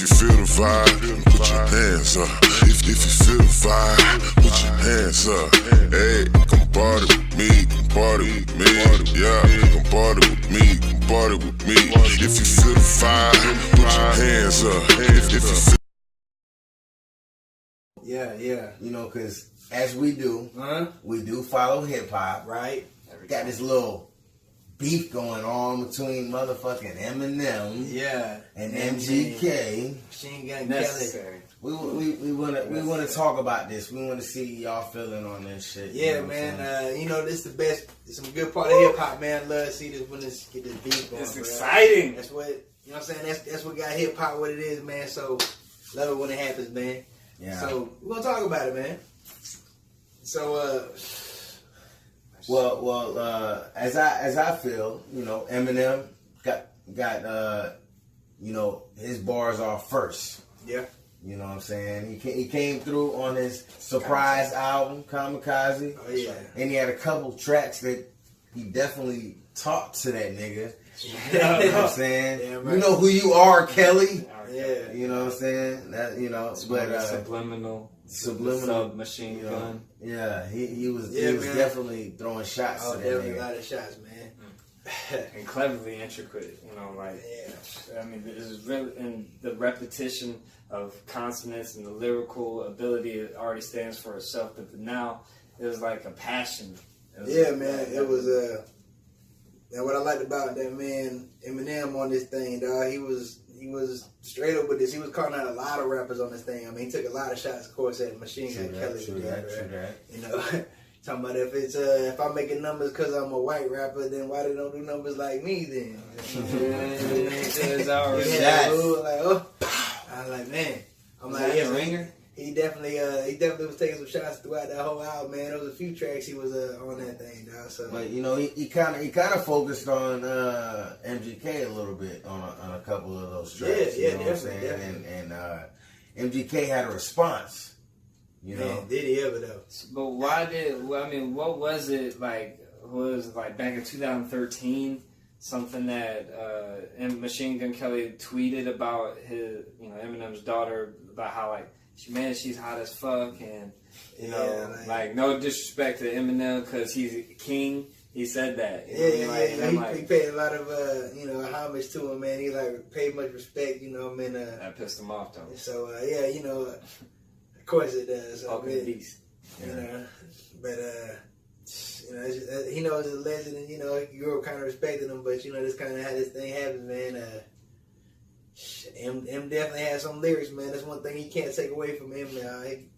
you feel the vibe, put your hands up. If you feel the vibe, put your hands up. Hey, come party with me, come party with me. Yeah, come party with me, come party with me. If you feel the vibe, put your hands up. If you feel Yeah, you know, because as we do follow hip hop, right? Got this little beef going on between motherfucking Eminem and MGK. Machine Gun Kelly. We wanna talk about this. We wanna see y'all feeling on this shit. Yeah, you know, man. You know, this is the best. It's some good part of hip hop, man. Love to see this when this get this beef going. It's exciting. That's what you know. What I'm saying that's what got hip hop what it is, man. So love it when it happens, man. Yeah. So we're gonna talk about it, man. So as I feel, you know, Eminem got you know, his bars off first. Yeah. You know what I'm saying? He came through on his surprise album, Kamikaze. Oh yeah. And he had a couple tracks that he definitely talked to that nigga. You know what I'm saying? Yeah, right. You know who you are, Kelly. Yeah. You know what I'm saying? That, you know, but subliminal submachine gun. Yeah, he was definitely throwing shots. Oh, definitely a lot of shots, man. And cleverly intricate, you know, like I mean, this is really in the repetition of consonants and the lyrical ability. It already stands for itself, but now it was like a passion. Man, it was and what I liked about that man Eminem on this thing, dog, he was straight up with this. He was calling out a lot of rappers on this thing. I mean, he took a lot of shots, of course, at Machine Gun Kelly. True that. You know, talking about if I'm making numbers because I'm a white rapper, then why they don't do numbers like me then? It's already I was like, man, I'm like, yeah, ringer. He definitely was taking some shots throughout that whole album, man. There was a few tracks he was on that thing, dog. So, but you know, he kind of focused on MGK a little bit on a couple of those tracks. Yeah, you know what I'm saying? And MGK had a response. You know, man, did he ever though? But what was it like? Was it like back in 2013? Something that Machine Gun Kelly tweeted about his, you know, Eminem's daughter, about how like she's hot as fuck, and you know, like no disrespect to Eminem because he's a king. He said that. He paid a lot of you know, homage to him, man. He like paid much respect, you know. I mean, that pissed him off though. So you know, of course it does. Beast. You know, but you know, he knows he's a legend, and you know, you grew up kind of respecting him. But you know, this kind of how this thing happens, man. M definitely has some lyrics, man. That's one thing you can't take away from him.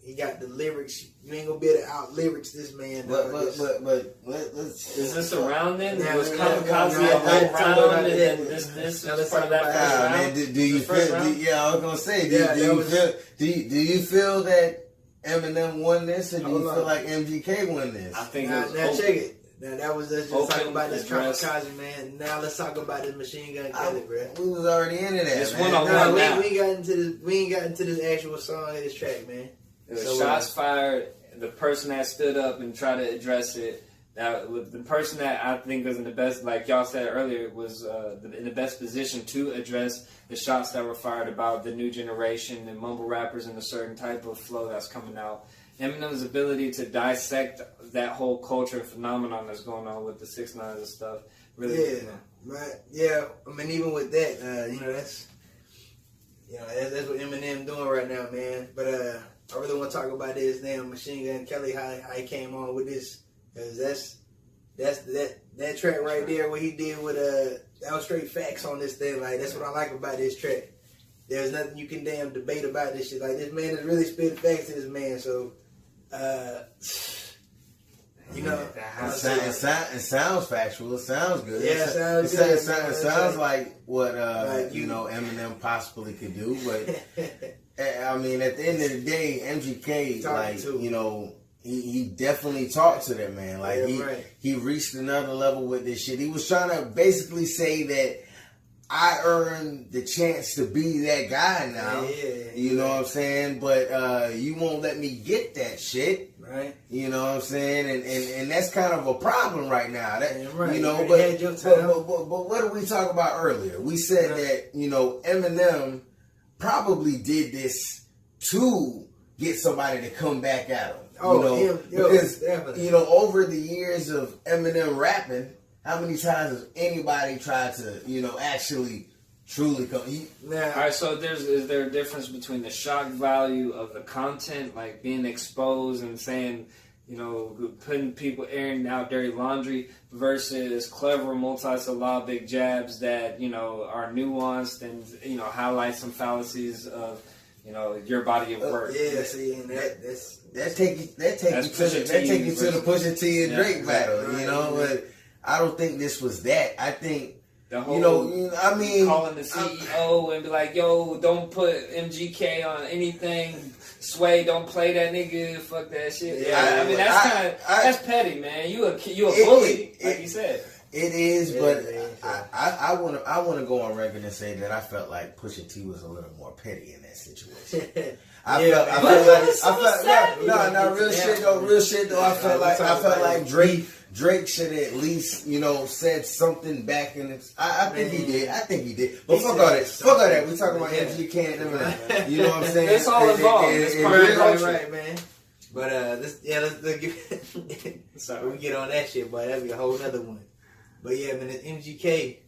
He got the lyrics. You ain't gonna be able to out lyrics this man. But let's. Is this around then? Was Kamikaze a whole round, and then this is part of that first round? Man, do you feel? I was gonna say, do you feel that Eminem won this, or do you feel like MGK won this? I think now check it. Now that was just talking about this Kamikaze, man. Now let's talk about this Machine Gun Kelly, bro. We was already into that. It's man. one-on-one now. We ain't got into this actual song of this track, man. It was shots fired. The person that stood up and tried to address it, the person that I think was in the best, like y'all said earlier, was in the best position to address the shots that were fired about the new generation and mumble rappers and a certain type of flow that's coming out. Eminem's ability to dissect that whole culture and phenomenon that's going on with the 6ix9ine and stuff, really. Yeah. I mean, even with that, you know, that's what Eminem doing right now, man. But I really want to talk about this damn Machine Gun Kelly, how he came on with this, because that track right there, what he did with that was straight facts on this thing. Like, that's what I like about this track. There's nothing you can damn debate about this shit. Like, this man is really spitting facts to this man. So, you know, it sounds factual. It sounds good. Yeah, it sounds like what you know, Eminem possibly could do. But I mean, at the end of the day, MGK, you know, he definitely talked to that man. Like he reached another level with this shit. He was trying to basically say that I earned the chance to be that guy now. You know what I'm saying? But you won't let me get that shit. Right. You know what I'm saying? And that's kind of a problem right now. Right. You know, but what did we talk about earlier? We said that, you know, Eminem probably did this to get somebody to come back at him. Because definitely. Over the years of Eminem rapping, how many times has anybody tried to, actually truly come? All right, so is there a difference between the shock value of the content, like being exposed and saying, putting people airing out dirty laundry, versus clever multi-syllabic jabs that are nuanced and highlight some fallacies of your body of work? And that take you to the Pusha T and Drake battle. But I don't think this was that. I think the whole, calling the CEO and be like, "Yo, don't put MGK on anything. Sway, don't play that nigga. Fuck that shit." Yeah, that's petty, man. You a bully, like you said. It is, but I want to go on record and say that I felt like Pusha T was a little more petty in that situation. Real shit though. I felt like Drake should at least, said something back in it. I think he did. But fuck all that. We talking about MGK and Eminem. You know what I'm saying? It's all involved. It's right, man. But let's we get on that shit, but that'd be a whole other one. But yeah, man, it's MGK,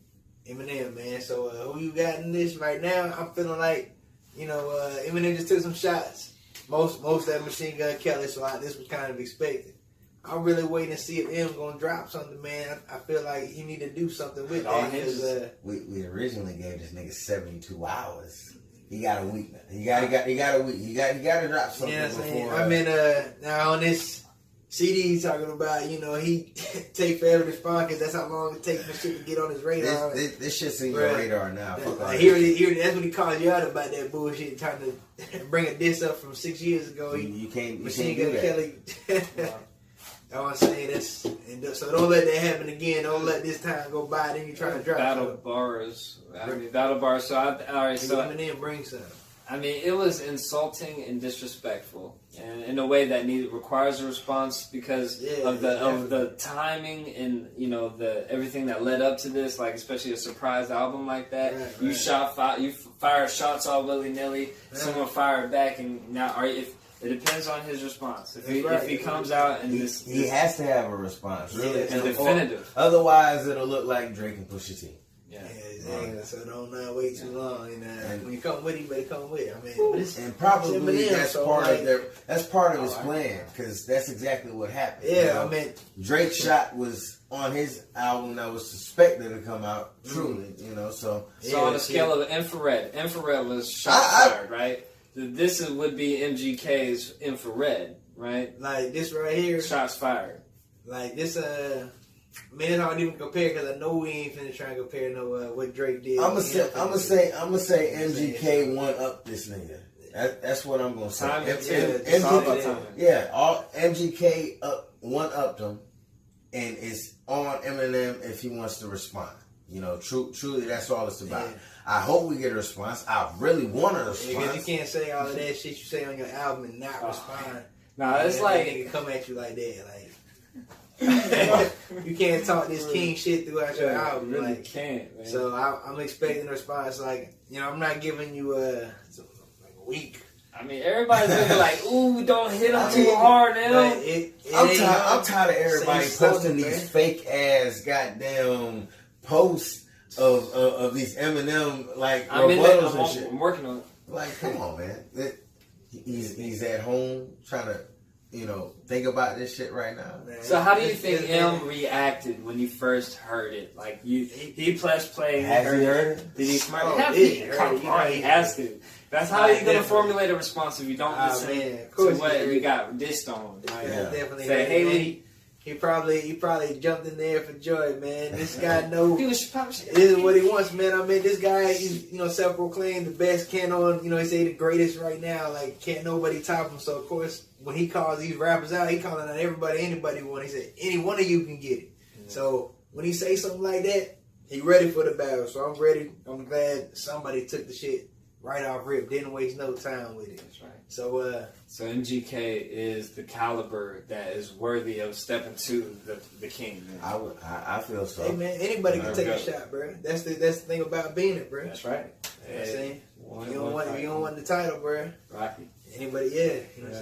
Eminem, man. So who you got in this right now? I'm feeling like, Eminem just took some shots. Most of that Machine Gun Kelly, so this was kind of expected. I'm really waiting to see if M's gonna drop something, man. I feel like he need to do something with that. Because we originally gave this nigga 72 hours. He got a week now. He got a week. He got to drop something. You know what I'm saying? Now on this CD, he's talking about, he take forever to respond because that's how long it takes for shit to get on his radar. This shit's in your radar now. That's when he called you out about that bullshit, trying to bring a diss up from 6 years ago. You can't Machine do Gun Kelly. That's what I'm saying. So don't let that happen again. Don't let this time go by. Then you try to drop battle bars. Battle bars. So Eminem brings some. It was insulting and disrespectful, and in a way that requires a response because of the timing and the everything that led up to this, like especially a surprise album like that. You fire shots all willy nilly. Someone fired back, and now it depends on his response. If he comes out and he has to have a response, really, and definitive. Otherwise, it'll look like Drake and Pusha T. Yeah, exactly. So don't wait too long. And when you come with him, you better come with him. And probably that's part of his plan, because that's exactly what happened. Yeah, Drake's shot was on his album that was suspected to come out. Truly, So on a scale of infrared was shot fired, right? This would be MGK's infrared, right? Like this right here, shots fired. Like this, it's hard to even compare because I know we ain't finna try and compare what Drake did. I'm gonna say MGK one up this nigga. That's what I'm gonna say. MGK one upped him, and it's on Eminem if he wants to respond. Truly, that's all it's about. Yeah. I hope we get a response. I really want a response. Because you can't say all of that shit you say on your album and not respond. Nah, it's like nigga come at you like that, you can't talk this king shit throughout your album. You really can't, man. So I'm expecting a response I'm not giving you a week. Everybody's looking like, ooh, don't hit him too hard now. I'm tired of everybody posting these fake ass goddamn posts of these Eminem rebuttals and shit. I'm working on it. Like, come on, man. He's at home trying to think about this shit right now. Man. So how do you think M reacted when you first heard it? Like he pressed play. Has he heard it? Did he smile? He has to. That's how you're gonna formulate a response if you don't listen to what you got dissed on. Definitely. Say, hey, he probably jumped in there for joy, man. This guy knows this is what he wants, man. This guy is self-proclaimed the best. He say the greatest right now. Like can't nobody top him. So of course when he calls these rappers out, he calling out everybody, anybody want. He said any one of you can get it. Mm-hmm. So when he say something like that, he ready for the battle. So I'm ready. I'm glad somebody took the shit right off rip. Didn't waste no time with it. That's right. So MGK is the caliber that is worthy of stepping to the king. Man. I feel so. Hey man, anybody can take a shot, bro. That's the thing about being it, bro. That's right. You know what I'm saying? You title, bro. Rocky. Anybody? Yeah.